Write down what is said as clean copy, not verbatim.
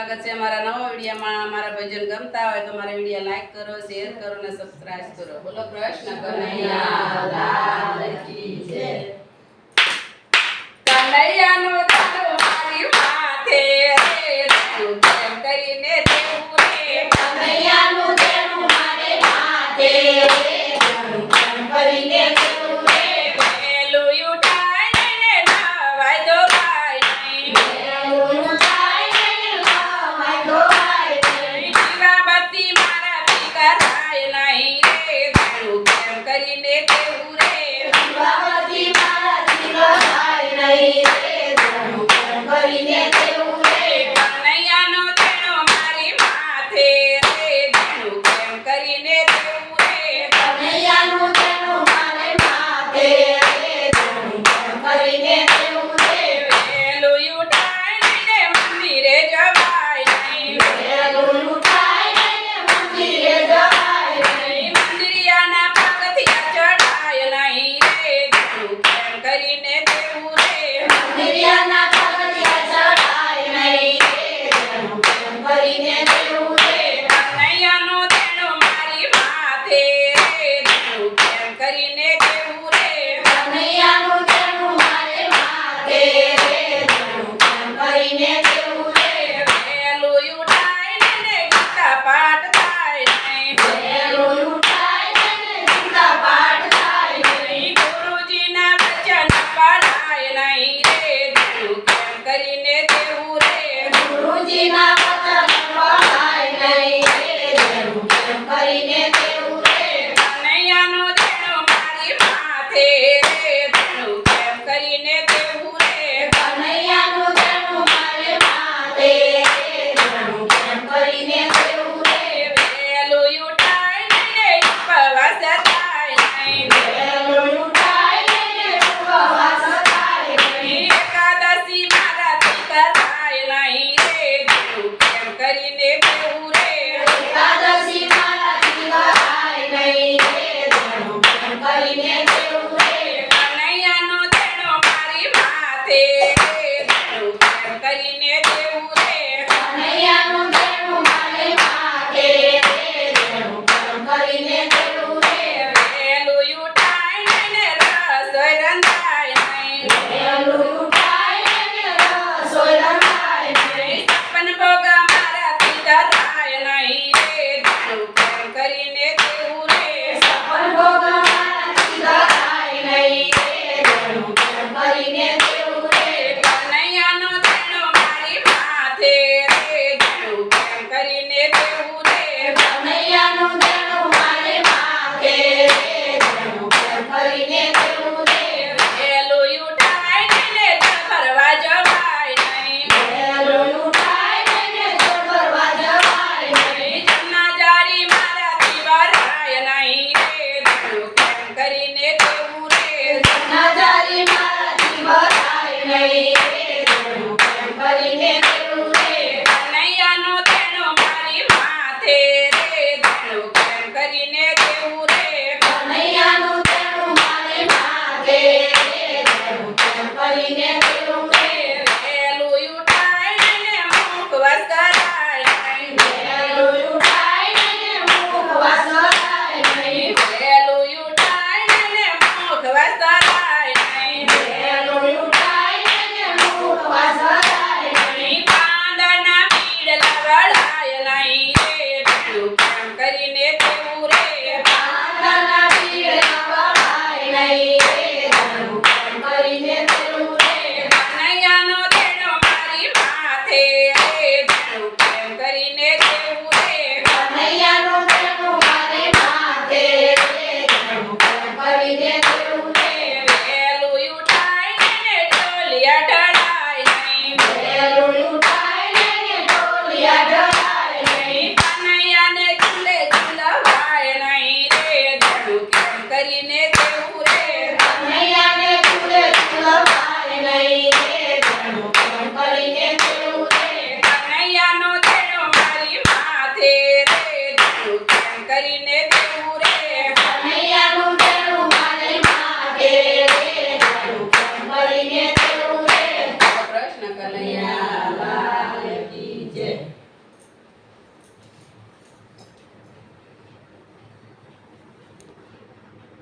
સ્વાગત છે અમારા નવા વિડીયોમાં। અમારા ભજન ગમતા હોય તો મારા વિડીયો લાઈક કરો, શેર કરો અને સબસ્ક્રાઇબ કરો। બોલો કૃષ્ણ કનૈયા લાલ કી જય। કનૈયાનો દાડો મારી માથે રે, તું કેમ કરીને દેવું રે। કનૈયાનો દાડો મારી માથે રે, તું કેમ કરીને દેવું રે। પેલું ઉઠાય ને નવાય ધોવાય નહીં, પેલું ઉઠાય ને નવાય ધોવાય નહીં। દીવાબત્તી મારાથી કરાય નહીં રે, તું કેમ કરીને દેવું રે। દીવાબત્તી મારાથી કરાય નહીં રે, તું કેમ કરીને દેવું રે। કનૈયાનો દેણો મારી માથે રે, તું કેમ કરીને દેવું રે। કનૈયાનો દાડો મારી માથે રે, તું કેમ કરીને દેવું રે। પેલું ઉઠાય ને મંદિરે જવાય નહીં, પેલું ઉઠાય ને મંદિરે જવાય નહીં। મંદિરિયાના પગથિયા ચડાય નહીં રે, તું કેમ કરીને દેવું રે। મંદિરિયાના પગથિયા ચડાય નહીં રે, તું કેમ કરીને દેવું રે। કનૈયાનો દેણો મારી માથે રે, તું કેમ કરીને દેવું રે। કનૈયાનો દાડો મારી માથે રે, તું કેમ કરીને દેવું રે। પેલું ઉઠાય ને ગીતા પાઠ થાય નહીં, પેલું ઉઠાય ને ગીતા પાઠ થાય નહીં। ગુરુજીના વચન પઢાય નહીં રે, તું કેમ કરીને દેવું રે। ગુરુજીના વચન પઢાય નહીં રે, તું કેમ કરીને દેવું રે। કનૈયાનો દેણો મારી માથે રે, તું કેમ કરીને દેવું રે। કનૈયાનો દાડો મારી માથે રે, તું કેમ કરીને દેવું રે। પેલું ઉઠાય ને ઉપવાસ થાય નહીં, પેલું ઉઠાય ને ઉપવાસ થાય નહીં। એકાદશી મારાથી કરાય નહીં રે, તું કેમ કરીને દેવું રે। એકાદશી મારાથી કરાય નહીં રે, તું કેમ કરીને દેવું રે। કનૈયાનો દેણો મારી માથે રે, તું કેમ કરીને દેવું રે। કનૈયાનો દાડો મારી માથે રે, તું કેમ કરીને દેવું રે। પેલું ઉઠાય ને રસોઈ રંધાય નહીં, પેલું ઉઠાય ને રસોઈ રંધાય નહીં। છપ્પન ભોગ મારાથી ધરાય નહીં રે, તું કેમ કરીને દેવું રે। સફળ ભોગ મારાથી ધરાય નહીં રે, તું કેમ કરીને દેવું રે। કનૈયાનો દેણો મારી માથે રે, તું કેમ કરીને દેવું રે। કનૈયાનો દાડો મારી માથે રે, તું કેમ કરીને દેવું રે। પેલું ઉઠાય ને ફરવા જવાય નહીં, પેલું ઉઠાય ને ફરવા જવાય નહીં। જમનાજારી મારાથી વરાય નહીં રે, તું કેમ કરીને દેવું રે। નજારી મારાથી ભરાય નહીં રે, તું કેમ કરીને દેવું રે। કનૈયાનો દેણો મારી માથે રે, તું કેમ કરીને દેવું રે। કનૈયાનો દાડો મારી માથે રે, તું કેમ કરીને દેવું રે। પેલું ઉઠાય ને મુખવાસ કરાય નહીં, પેલું ઉઠાય ને ઉપવાસ કરાય નહીં। પેલું ઉઠાય ને મુખવાસ કરાય નહીં। પેલું ઉઠાય ને ઉપવાસ કરાય નહીં। પાંદના પીળા વળાય નહીં રે, તું કેમ કરીને દેવું રે। પાંદના પીળા વળાય નહીં રે, તું કેમ કરીને દેવું રે। કનૈયાનો દેણો મારી માથે રે, તું કેમ કરીને દેવું રે। કનૈયાનો દાડો મારી માથે રે, તું કેમ કરીને દેવું રે। પેલું ઉઠાય ને ઢોલિયા ઢળાય નહીં, પેલું ઉઠાય ને ઢોલિયા ઢળાય નહીં। કનૈયાને ઝૂલે ઝૂલવાય નહીં રે, તું કેમ કરીને દેવું રે। કનૈયાને ઝૂલે ઝૂલવાય નહીં રે, તું કેમ કરીને દેવું રે। કનૈયાનો દેણો મારી માથે રે, તું કેમ કરીને